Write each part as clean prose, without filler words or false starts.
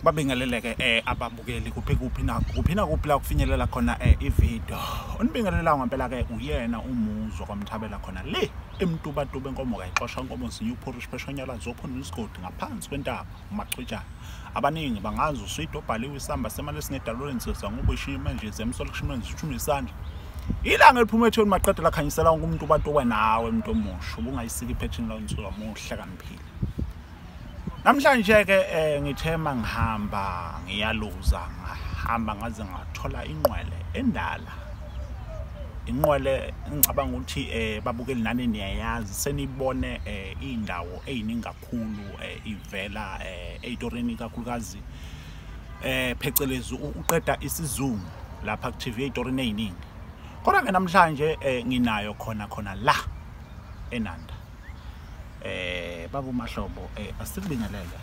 babingeleleke ababukeli kuphi na la kufinyelela khona ivideo. Unibingelela ngempela ke uyena umuzwa kwamthabela khona le emtubatuba enkomo kayixosha inkomo zinyuphura isipeshonyala zophona isigodi ngaphansi kwentaba umachwetshana. Abaningi bangazi uswito obhaliwe isamba semali esingedaloleni sesangubushiya manje zemsolo kushimeni zithuma isandla. Ilanga liphuma ethweni maqedela lakhanyisela wonke umuntu batuba nawe umuntu omusha ubungayisiki iphethini la insuka muhle kaniphila. Namhlanje ke ngithema ngihamba ngiyaluza ngahamba ngaze ngathola inqwele endala. Inqwele ngicabanga ukuthi babukeli nani niyayazi senibone indawo eyiningi kakhulu ivela eitorini kakhulukazi phecelezi uqeda isizungu lapha ku TV eitorini eyiningi. Kodwa ke namhlanje nginayo khona la eNanda. Babu Mahlobo asibingelele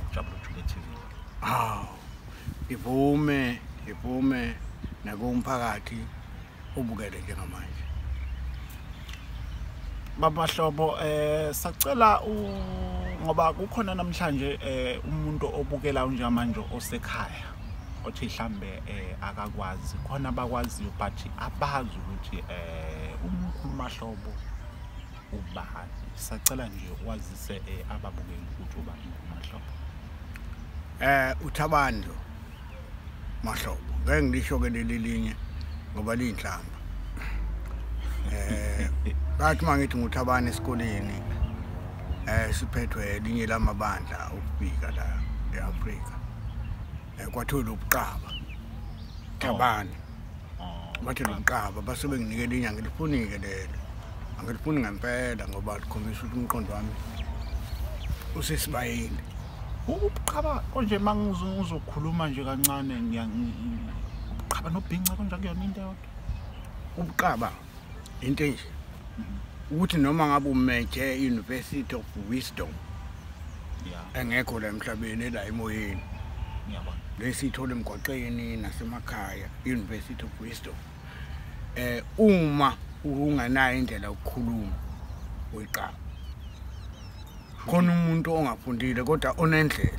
kuJabulile TV. Ivume nakumphakathi ubukele njengamanje. Babu Mahlobo sacela ngoba kukhona namhlanje umuntu obukela njengamanje osekhaya othi mhlambe akakwazi khona bakwaziyo but abazi ukuthi umkhulu Mahlobo ubani. Sacela nje wazise ababukeli ukuthi ubani Mahlobo. Uthabani Mahlobo. Ngeke ngisho ke leli linye ngoba linhlamba. Bathi mangithi nguthabani esikoleni siphethwe linye lamabandla ukubika la eAfrika. Kwathola ubuqaba. Thabani. Bathi lobuqaba base benginikele inyanga lifunike lelo. Angilifuni ngempela ngoba likhombisa ukuthi umqondo wami usesibayeni. Ubuqaba konje mangizokhuluma nje kancane ubuqaba nobhinca konje kuyona into yodwa. Ubuqaba into nje ukuthi noma ngabe umeje University of Wisdom engekho la emhlabeni la emoyeni. Ngiyabona. Lesithola emgwaqeni nasemakhaya University of Wisdom. Uma unganayo indlela yokukhuluma uyiqaba. Khona umuntu ongafundile kodwa onendlela,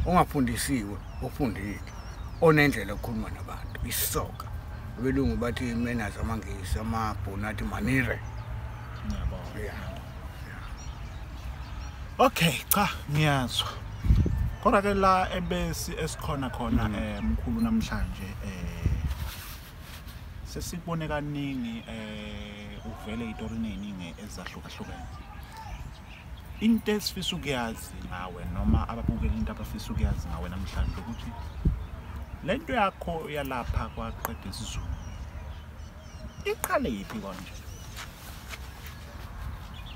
ongafundisiwe ofundile, onendlela yokukhuluma nabantu, isoka. Abelungu bathi manners amangisi amabhonati manire. Ngiyabona. Okay, cha ngiyazwa. Kodwa ke la ebesi esikhona mkhulu namhlanje sesibone kaningi uvele itorini eziningi ezahlukahlukene. Into esifisa ukuyazi ngawe noma ababukeli into abafisa ukuyazi ngawe namhlanje ukuthi lento yakho yalapha kwaqeda isizulu iqale yipi konje?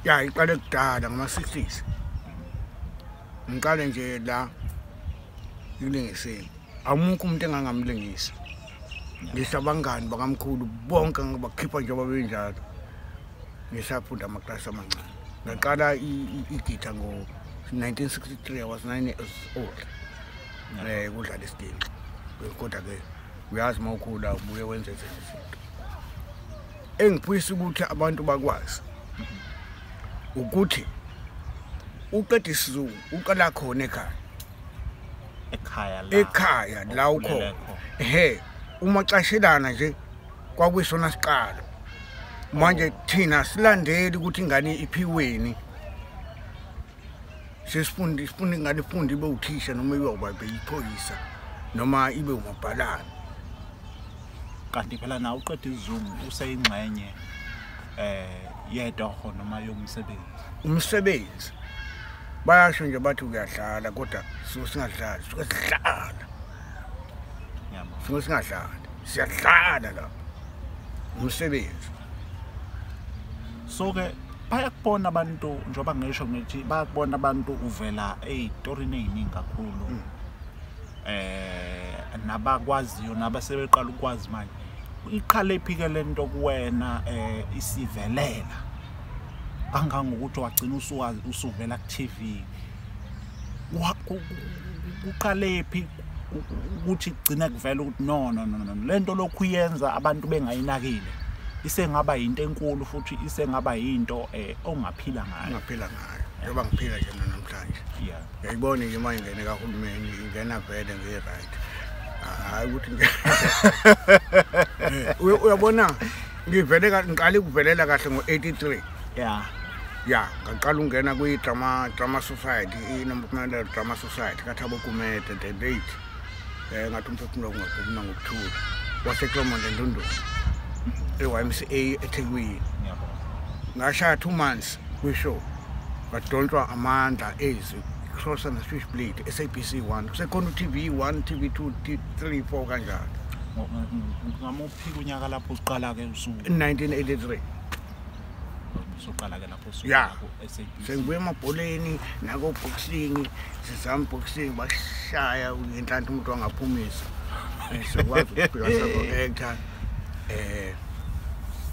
Iqale kudala ngama-60s. Ngiqale nje la ilingiseni. Awumukho umuntu engangamlingisa. Ngisabangani bakamkhulu bonke ngabakhipha nje babenjalo. Ngisafunda amaklasi amancane. Ngaqala igitha ngo-1963. I was 9 years old. Kudlala isigingci. Kodwa ke uyazi mawukhula ubuye wenze izinto. Engiphisa ukuthi abantu bakwazi ukuthi uqeda isizungu uqala khona ekhaya la ukhona. Umacashelana nje kwakuyisona siqalo. Manje thina silandeli ukuthi ingane iphiweni. Sesifunda ingane ifunde ibe uthisha noma ibe iphoyisa noma ibe umabhalane. Kanti phela na uqeda isizungu useyingxenye yedwa noma yomsebenzi. Umsebenzi bayasho nje bathi uyadlala kodwa singadlali siyahlala. Singadlali siyadlala la umsebenzi. So ke bayakubona abantu njoba ngisho ngithi bayakubona abantu uvela eitorini eziningi kakhulu. Nabakwaziyo nabasebeqala ukwazi manje. Iqhale iphike lento kuwena isivelela. Kangangokuthi wagcina usuvela ku TV. Uqale phi ukuthi gcina kuvela ukuthi no lento lokhu yenza abantu bengayinakile isengaba into enkulu futhi isengaba into ongaphila ngayo. Ngiphila ngayo njengoba ngiphila nje namhlanje. Yeah. Yayibona nje manje ingene kahulumeni ingena vele nge-right. Hayi ukuthi uyabona ngivele ngiqale ukuvelela kahle ngo-83. Ya ngaqala ungena kwi-drama society inomphumela drama society kaThabo Kumete the late ngathi umphefumulo ungaphuma ngokuthula waseClermont eLondon eYMCA eThekwini ngashaya 2 months kwishow badonswa amandla ezwi Cross and Switchblade SABC 1 sekhona uTV 1 TV 2 3 4 kanjalo ngamuphi kunyaka lapho usiqala ke usuku 1983 soqala ke lapho usuku SABC sengibuye emabholeni nako boxing sizama boxing bashaya ngenhlanhla umuntu wangaphumisa sekwazi ukuphila sakho actor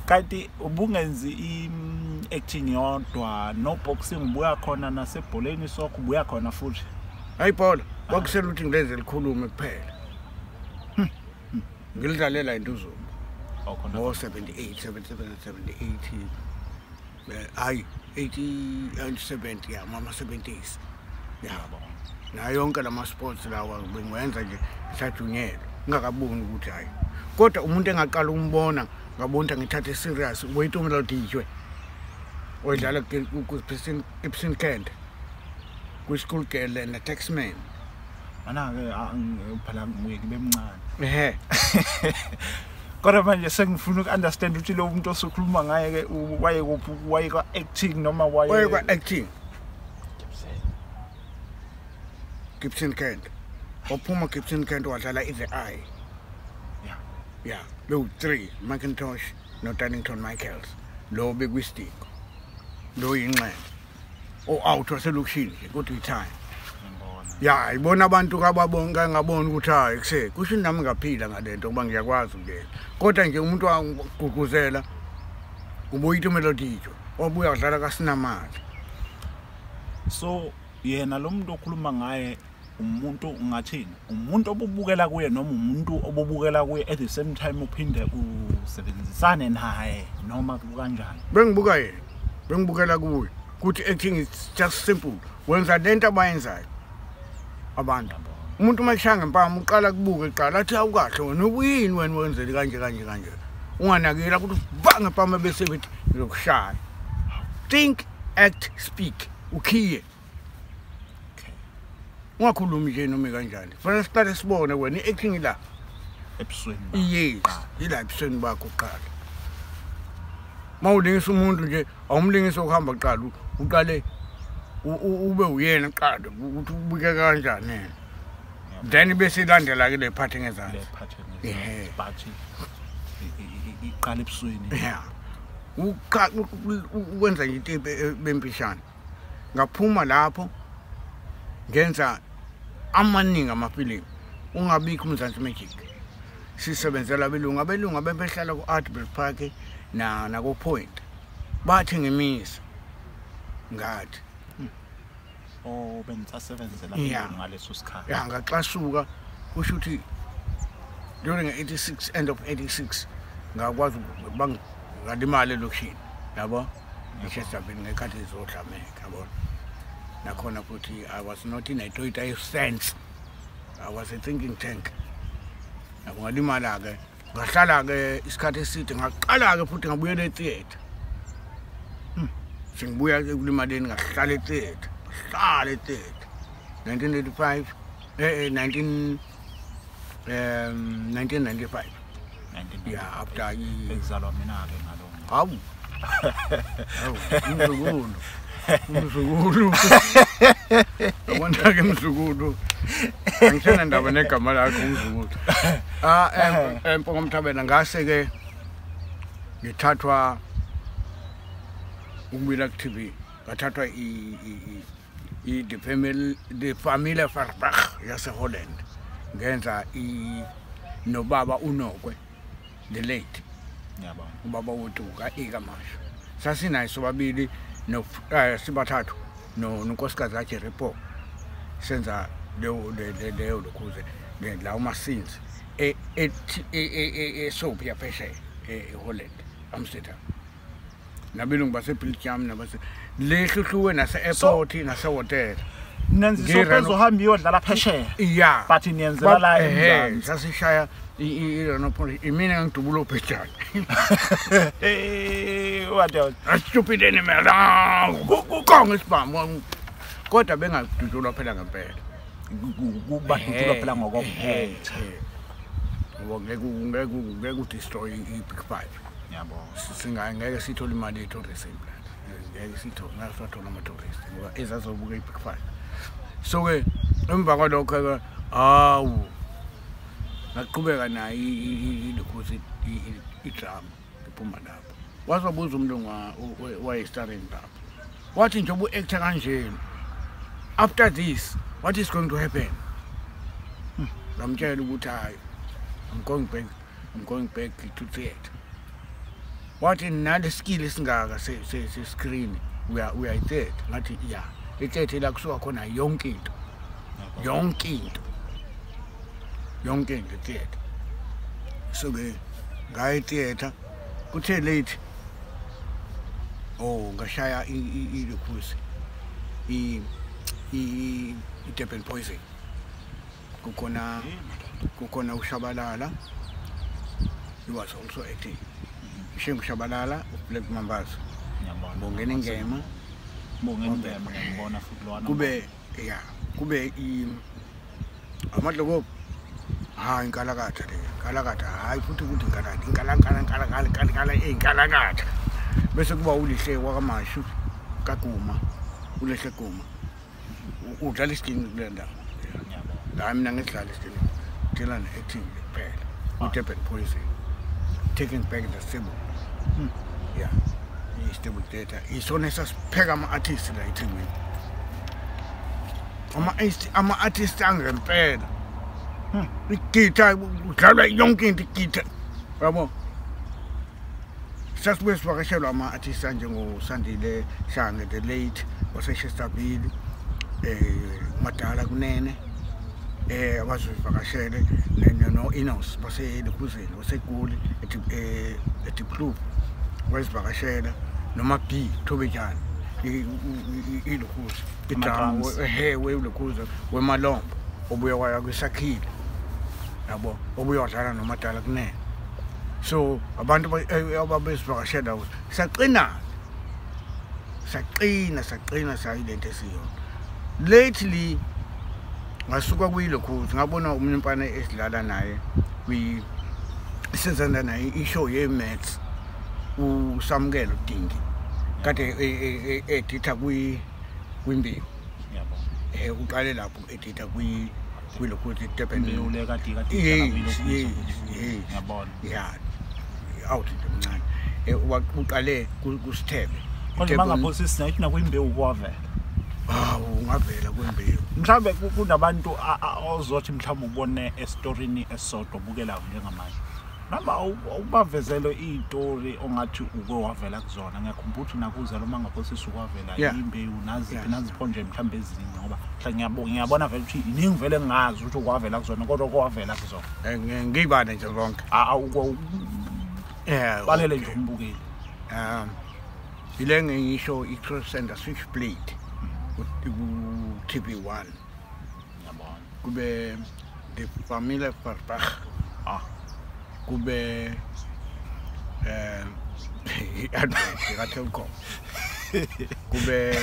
kanti ubungenzi acting yodwa no boxing ubuya khona nasebholeni sokho ubuya khona futhi ayibhola kwakusela ukuthi ngileze likhulume kuphela ngilidlalela into uZuma khona 78 hayi 80 and 70 ya mama 70s yabo na yonke lama sports lawa bengiwenza nje sajunyelwa ngingakaboni ukuthi hayi kodwa umuntu engaqala umbona ngabona ngithathe serious weyitomela dijwe oyidlala ku epi5 Kent ku school girl and taxman ana ke phela ngibuye kibe mncane kodwa manje sengifuna ukunderstand ukuthi lo muntu osokhuluma ngaye ke waye kwa acting noma waye kwa acting epi5 Kent ophuma epi5 Kent wadlala The Eye yeah lo 3 Macintosh no Darlington Michaels lo bekwisitiko lo yinxele out waselokishini kodwa itime ya ibona abantu kababonke ngabona ukuthi hayi kuse kusho nami ngaphila ngalento kuba ngiyakwazi ukuyela kodwa nje umuntu wanguguguzela ubuyitho melody obuya udlala kaSinamali so yena lo muntu okhuluma ngaye umuntu ungathini umuntu obubukela kuye noma umuntu obubukela kuye at the same time uphinde usebenzisane naye noma kanjani bengibuka yena bengibukela kuye ukuthi acting is just simple wenza lento abayenzayo abantu umuntu mashanga empama uqala kubuka eqala athi awukahle wena ubuyini wena wenzele kanje unganakela ukuthi banga empama bese bethi lokushaya think act speak ukhiye ungakhulumi nje noma kanjani fanele siqale sibone wena iacting la ebusweni yes ila ebusweni bakho uqala mawulingisa umuntu nje awumlingisa ukuhamba kuqala uqale ube uyena qala ukuthi ubuke kanjani then bese ilandela ke le part ngezandla bathi iqala ebusweni ukwenza into bempishana ngaphuma lapho ngenza amaningi amafilimu ungabikho uMzansi Magic sisebenzela abelungu bebehlala ku Artbury Park na ko Point bathi ngemisa ngathi bengisasebenzela abelungu ngaleso sikhathi ngaxasuka kusho ukuthi during 86 end of 86 ngakwazi ngalimali lokishini yabo ngishesabeni ngekhathi izodlameka yabo nakhona futhi I was not in a Toyota sense I was a thinking tank ngalimala ke ngahlala ke isikhathi eside ngaqala ke futhi ngabuyela etheater singibuya kulimaleni ngahlala etheater 1985 1995 yeah after ezalwa mina ke ngalo hawu umzukulu abona ke umzukulu angishena ndaba negama lakho umzukulu ngomthabela ngase ke ngithathwa ukubila ku TV ngathathwa the family Farbach yase Holland ngenza nobaba uNokwe the late yabo ubaba wotuka ikamasho sasinayo sobabili no sibathathu nonkosikazi yakhe Repo senza leyo lokhuze la umasinzi soap yapheshe eHolland Amsterdam nabelungu base Belgium nabase lehluhluwe nase airport nase hotel nenza isopezo uhamba iyodlala phesheya yeah but niyenzela la eMzansi sasishaya no point imina ngidubula ubhejana what else stupid animal kukonga isibhamu kodwa bengadudulwa phela ngempela kubadudulwa phela ngokophethe ngoba ngeke udestroy i-epi5 yabo singeke sithole imali ye-tourism plan ngeke sithole ngasathola ama-tourist ngoba ezazobuka i-epi5 so-ke emva kwalokho-ke hawu ngaqhubeka nayo ilokhuzi idrama iphuma lapho wazobuza umlungu wayestarring lapho wathi nje ubu-actor kanjeni after this what is going to happen ngamtshela ukuthi hayi I'm going back to theatre wathi nale skill esingaka se-screen we are theatre ngathi yeah itheatre la kusuka khona yonke into theatre so-ke ngaye theatre kuthe late ngashaya ilokhuzi i-Durban poison kukhona uShabalala he was also acting Shem Shabalala Black Mambas bongena ingema ngibona futhi lwana kube amadlogo inkalakatha hayi futhi ukuthi inkalakatha bese kuba ulihle wakamashu kaguma ulihle guma udlala isidini kule ndawo la mina ngidlala isidini ngidlala ne-acting kuphela uDurban poison taking back the stable yeah i-stable theatre isona esasipheka ama-artist la eThekwini ama-artist angempela igitha udlalwa yonke into igitha yabo sasibuye sivakashelwa ama-artist anjengosandile Shange the late waseshestabili madala kunene abazivakashele no-Inos baseLukhuzeni wasegoli eDiplop wazivakashela noma B Thobejane ilokhuzi idrama welokhuzi wemalombo obuya kwaya kwisakhile yabo obuya wadlala nomadala kunene so abantu ababezivakashela saqina sayilento esiyona lately ngasuka kuyilokhuzi ngabona umnyempane esidlala naye isenzana naye ishow ye-Maths uSamkelo Dingi kade editha kwimbewu yabo uqale lapho editha kwilokhuzi Durban ule kade ngiyabona yeah out mncane uqale kuSithebe kodwa bangaphosisi nayithi nakwimbewu kwavela ungavela kwembewu mhlawumbe kunabantu ozothi mhlawumbe ubone estorini esodwa ubukela njengamanje noma ubavezele izitori ongathi uke wavela kuzona ngiyakhumbula ukuthi nakuza lo mangaphosisi ukwavela imbewu nazipho nje mhlawumbe ezinye ngoba ngiyabona vele ukuthi iningi vele ngazi ukuthi ukwavela kuzona kodwa kwavela kuzona ngiyibane nje zonke balele nje umbukeli ile ngisho i-cross-center switchblade ku-TV1 yabona kube the family Barbach kube i-advert ka-Telkom kube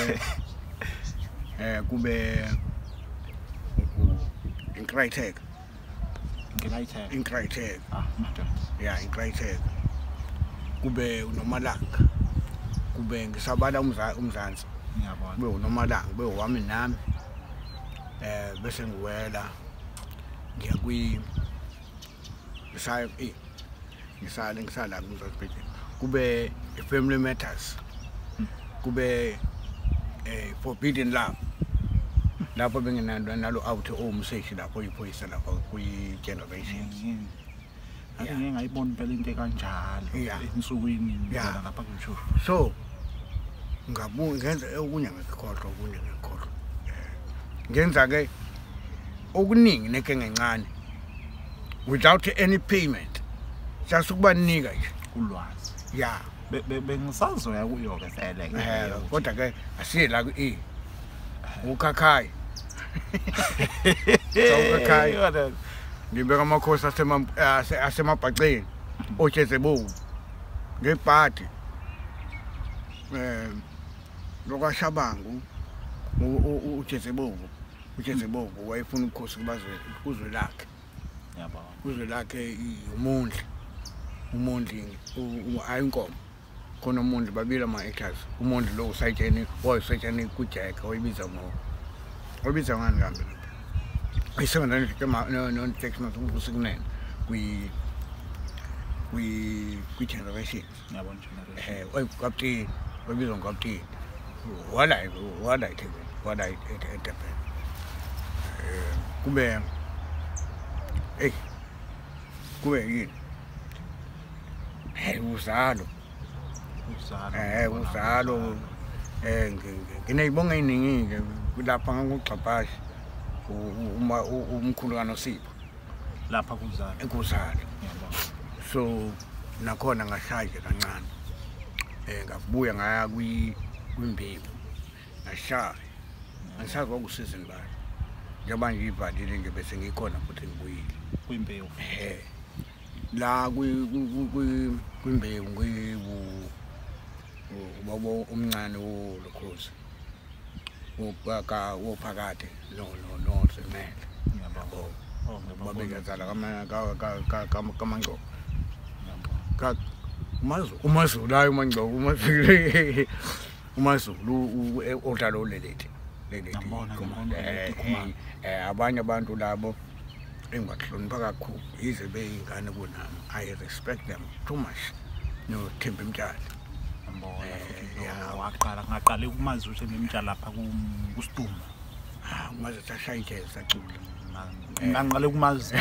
in-Crytek kube uNomalanga kube ngisabala umzansi ngiyabona kube uNomalanga kube wami nami bese ngiwela ngiya ngisala kumzansi kube Family Matters kube Forbidden Love lapho benginando nalo out omseshi lapho iphoyisa lapho kuyi-Generations ngiyayibona phela into kanjalo ensukwini ngizela lapha ngisho so ngenza okunye ngekhohlwa ngenza ke okuningi neke ngencane without any payment just ukubanika nje ulwazi yeah bengisazoya kuyo ke vele kodwa ke asiye la ukhakhayi Ekhaya ngibeka amakhosi asemabhaceni oJezebeli ngebhadi lokwaShabangu uJezebeli wayefuna ukukhosi kuzwe lakhe yabo kuzwe lakhe umondli ayinkomo khona umondli babili ama-actors umondli lo usayitsheni wayesayitsheni kuJack wayibiza ngani kambe ayisebenza no-text usikunene kwi-generation yabo generation kapteni wayibizwa ngokapteni wala eThekwini kube yini uzalo ngineyibonga eyiningi-ke lapha ngakugxabhashi umkhulu kaNosipho lapha kuzalo so nakhona ngashaya kancane ngabuya ngaya kwimbewu ngashaya angisazi kwakusizini bani njengoba ngiyivalile nje bese ngikhona futhi ngibuyile kwimbewu la kwimbewu ubaba omncane wolokhozi wophakade no semele yabo babengazala kaMangcobo uMazulu hayi uMangcobo uMazulu odlala olelethi abanye abantu labo engibahlonipha kakhulu yize beyingane kunami. I respect them too much. No Themba Mtshali waqala ngaqala ukumazi ukuthi nemtshali lapha kuStuma umazi sashaya ijezi sacula ngiqale ukumazi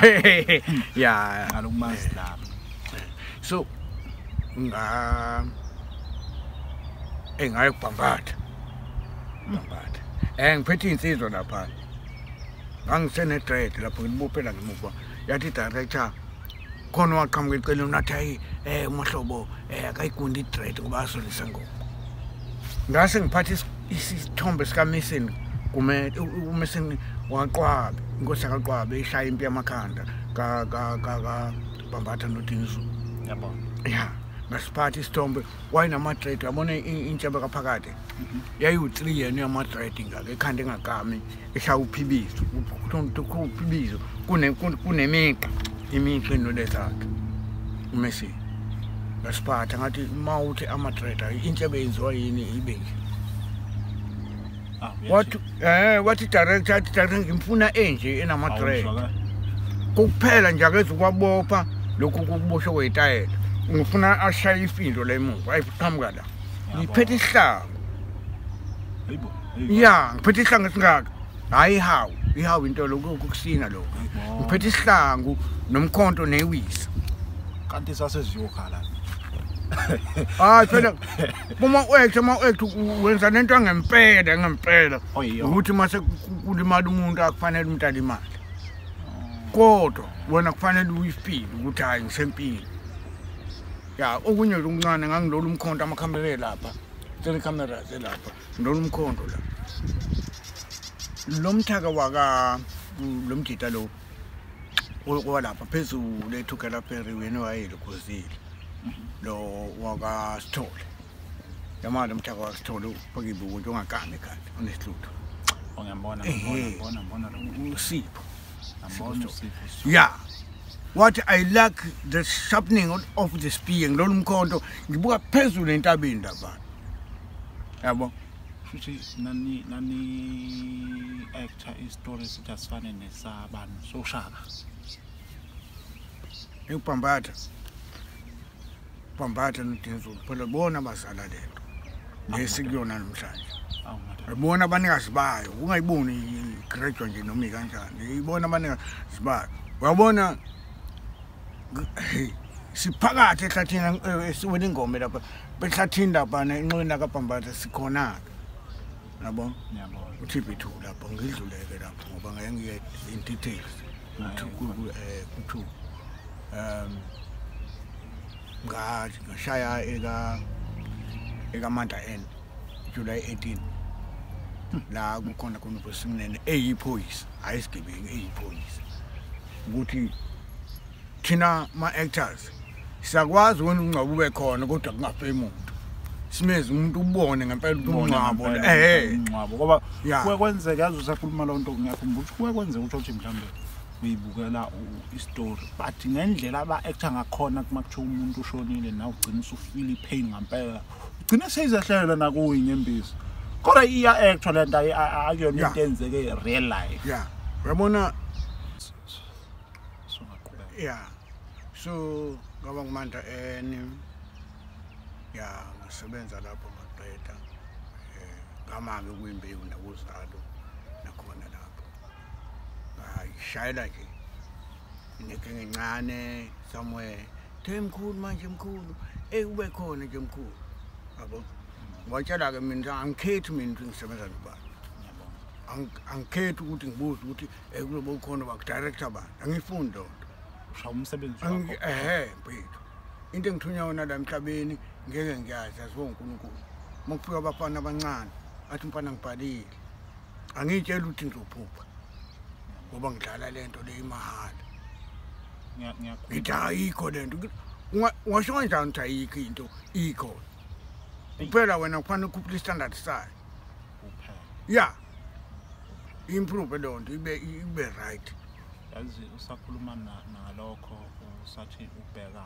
yeah ngalo ukumazi lapha so engayi kubhambatha ngiphethe insizwa lapha ngangisene dread lapho ngibuphela ngemuva yathi director khona waqhamuka ecela unathi Mahlobo akayigundi dread kuba asolisa ngoma ngase ngiphathe isithombe sika Missing uMissing waqwabe inkosi yakaqwabe ishaya impi yamakhanda ka bambatha noDinzu yabo yeah ngasiphatha isithombe wayinama dread yabona intshebe kaphakade yayi-3 yena yama dread ngake ekhanda engagami eshaya uphibizo uphibizo kunemigqa imigqa enolesakhe uMissing ngasiphatha ngathi mawuthi ama dread intshebe yenziwa yini ibeki wathi director ngimfuna enje enama dread kuphela nje akeze kwabopha lokhu kuboshwe kwetayela ngifuna ashaya ifindo la emuva ayiqhamuka la ngiphethe isihlangu hayibo yeah ngiphethe isihlangu esingaka hayi ihawu into lokusina lokho ngiphethe isihlangu nomkhonto newisa kanti saseziyokhala phela uma wenza lento ngempela ukuthi mase kulimala umuntu akufanele umuntu alimale kodwa wena kufanele uyifile ukuthi hayi ngisempilo ya okunye okuncane ngangilolu umkhonto amakhamera lapha tele cameras lapha ngilolu umkhonto la lo mthaka waka lo mjita lo walapha phezulu lethukela pheri wena wayelokhosile lo waka Sithole yamanje umthaka waka Sithole phakibu ukuthi ungakami ekhaya unesilutho ngiyambona uSipho ngiyambona uSipho yeah what I like the sharpening of the spear ngilolu umkhonto ngibuka phezulu entabeni lapha yabo futhi nani actor istory sithi asifane nesabani soshaka ekubhambatha noDinzu phela bona bazala lento nesikuyona namhlanje bona abanikazi bayo ungayiboni igraduate nje noma kanjani ibona abanikazi bayo uyabona siphakathi ehlathini esiwena ingoma lapha behlathini lapha enqweni kaBhambatha sikhona yabo uTV2 lapho ngidluleke lapho ngoba ngeke ngiye in details ku2 ngathi ngashaya eka Manta N July 18 la kukhona khona ubesinene eyipoise ayisigebengu eyipoise ukuthi thina ma-actors siyakwazi wena ungcwabo ube khona kodwa kungafe umuntu simeze umuntu ubone ngempela ukuthi ungcwabo ungcwabo ngoba kwenzeka yazi usakhuluma lo nto ngiyakhumbula ukuthi kwenzeka ukuthi mhlambe uyibukela istory but ngendlela aba-actor ngakhona kuma kuthiwa umuntu ushonile nawe ugcina usufeel ipain ngempela ugcina seyizahlela nakuwe inyembezi kodwa iya-actor le nto akuyona into enzeke real life uyabona so ngaba ngumandla ngisebenza lapho ngaqeda ngamake kuyimbewu nakuzalo nakhona lapho ngishayela nje inenkinga encane somewhere mkhulu manje mkhulu ube khona nje mkhulu yabo watshela ke mina angikhethi mina ukuthi ngisebenza nobani angikhethi ukuthi ngibuze ukuthi kulobo khona bakudirector bani angifuni lo ushawa umsebenzi wakho mfethu into engithunya yona la emhlabeni ngeke ngiyazi azibo uNkulunkulu makufika abafana abancane athi umfana ngibhalile angitshela ukuthi ngizophupha ngoba ngidlala lento le imahala ngithi ayikho lento ungasho kanjani ukuthi ayikho into ikho kuphela wena kufanele ukhuphule standard sayo improve lo nto ibe right yazi usakhuluma nalokho usathi ubheka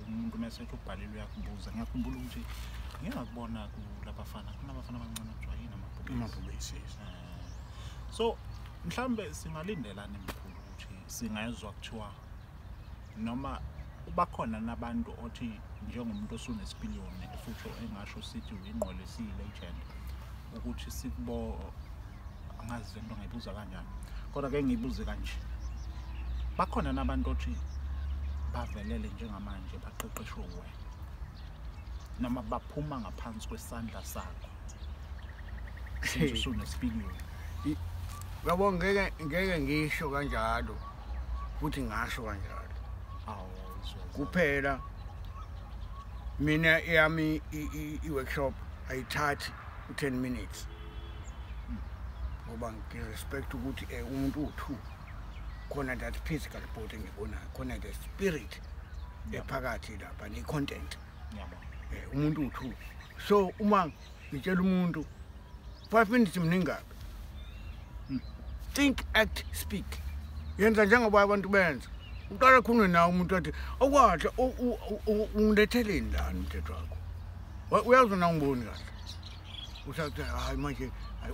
umuntu mesethi ubhalile uyakubuza ngiyakhumbula ukuthi ngiyakubona kulabafana kunabafana abancane kuthiwa yini amabhubesi so mhlambe singalindela nemkhulu ukuthi singayezwa kuthiwa noma ubakhona nabantu othi njengomuntu osunesipiliyoni futhi engasho sithi uyingqolesile legend ukuthi sikubo angazi into ngayibuza kanjani kodwa ke ngiyibuze kanje bakhona nabantu othi bavelele njengamanje baqeqeshwe wena noma baphuma ngaphansi kwesandla sakho since usunesipiliyoni yabo ngeke ngisho kanjalo futhi ngasho kanjalo kuphela mina yami i-workshop ayithathi 10 minutes ngoba ngirespect ukuthi umuntu uthu khona that physical body ngibonayo khona the spirit ephakathi lapha ne-content umuntu uthu so uma ngitshela umuntu 5 minutes mningabi think act speak yenza njengoba abantu benza uqala khuluma nawe umuntu athi okwahle ungiletheleni lana umthetho wakho uyazi na ngiboni kahle usathi hayi manje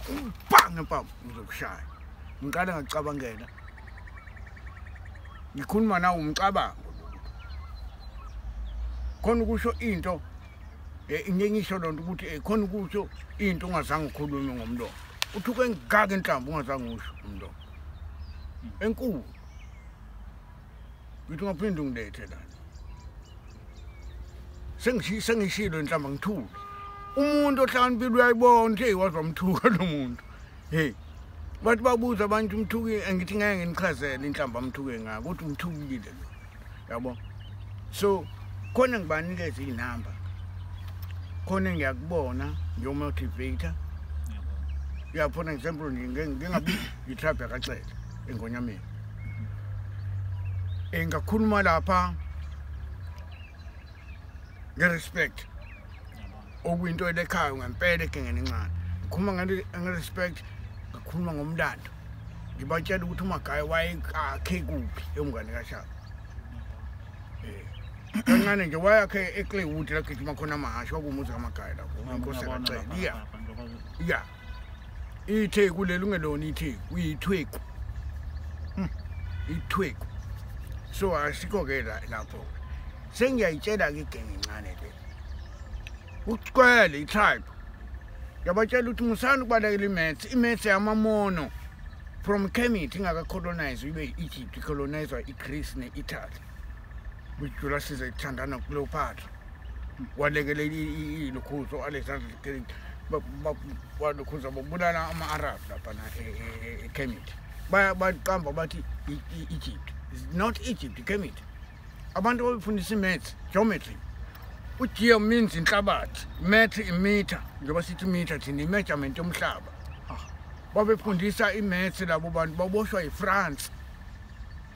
ubang empambo ngizokushaya ngiqala ngacabangela ngikhuluma nawe umcabango khona ukusho into ngisho lonto ukuthi khona ukusho into ungazange ukhulume ngomlomo uthuke ngaka enhlamvu ungazange usho umlomo enkulu ngithi ngaphinde ungilethe lana sengishilo enhlamba ngithule umuntu ohlaniphile uyayibona nje wazwa umthuka lo muntu bathi babuza abantu umthuki ngithi ngeke nginichazele inhlamba amthuke ngako ukuthi umthukile lo yabo so khona ngibanikeza inamba khona ngiyakubona ngiyomotivator for example ngingabi itrap yakaxele engonyameni engakhuluma lapha ngerespect okuyinto elekhaya ngempela ekengene encane ngikhuluma ngerespect ngakhuluma ngomlando ngibatshela ukuthi umagaya wayekakhe kuphi emngane kaShaka kancane nje wayakhe eClaywood la gijima khona amahasha wakumuzi kamagaya lapho inkosi yakaxele ithe kuleli ungelona ithe uyithweku ithweku so asikho ke lapho sengiyayitshela ke igenge encane le uqwele itribe yabatshela ukuthi musana ukubalekela imaths yamamono from Kemet ingaka colonize ibe Egypt colonized iGreece neItaly which Julius Caesar Cleopatra walekele ilokhuzo Alexander walokhuza babulala ama-Arab lapha eKemet baqamba bathi Egypt is not Egypt Kemet abantu babefundisa imaths geometry Geo means inhlabathi, metri imeter, njengoba sithi meter thina imeasurement yomhlaba. Babefundisa imaths labo bantu baboshwa yiFrance.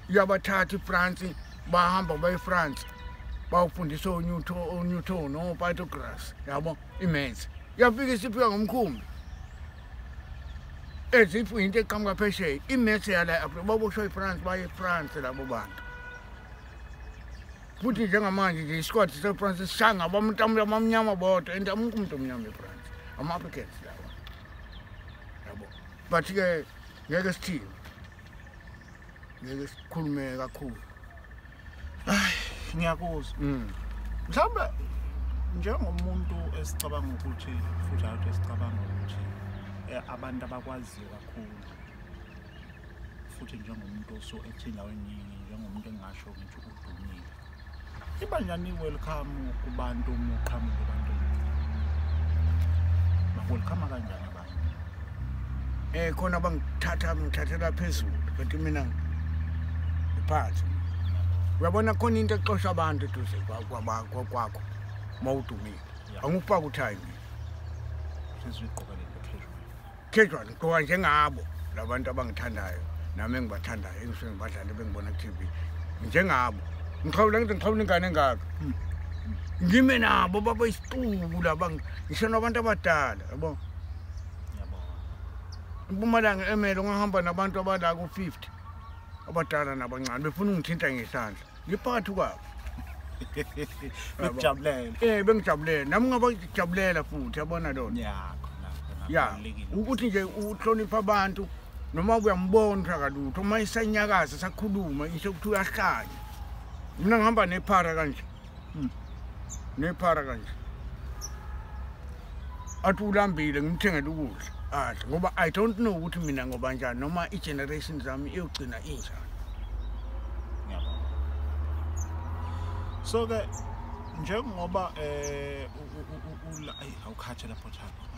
Yabathatha iFrance bahamba baye eFrance. Bawufundisa uNewton noPythagoras, yabo imaths. Yafika isifika ngomkhumbi. Ezifu into eqhamuka phesheya, imaths yala baboshwa yiFrance baye eFrance labo bantu. Futhi njengamanje nje isikhathi seFrance sishanga abantu abamnyama bodwa and umuntu omnyama eFrance. Ama-Africans lawa. Yabo. But-ke ngeke sithini. Ngeke sikhulume kakhulu. Ngiyakuzwa. Mhlawumbe njengomuntu esicabanga ukuthi futhi abantu esicabanga ukuthi abantu abakwaziyo kakhulu futhi njengomuntu oso ethindaweni njengomuntu engasho ngithi udumile. Iba njani welcome kubantu umuqhamuka kubantu? Welcome kanjani abantu? Khona ngithathela phezulu kanti mina ngiphansi. Uyabona khona into exosha abantu eduze kwakho mawudumile. Angufaka uthayini. Siziqokelele casual ngoba njengabo labantu abangithandayo nami engibathandayo engisuke ngibadlale bengibona ku-TV njengabo ngiqhawula ingane engaka ngime nabo baba isitubu laba ngisho nabantu abadala yabo Mpumalanga emelo ngahamba nabantu abala ku-50 abadala nabancane befuna ungithinta ngesandla ngiphakathi kwabo bekujabulela bengijabulela nami ngabajabulela futhi yabona lona ya ukuthi nje uhlonipha abantu noma uyambona kalutho uma isanyakaza sakhuluma isho ukuthi uyahlanya mina ngihamba nephara kanje nephara kanje athi ulambile ngimthengele ukudla ngoba I don't know ukuthi mina ngoba njani noma igeneration zami iyogcina injani. So ke njengoba awukhathe lapho thapha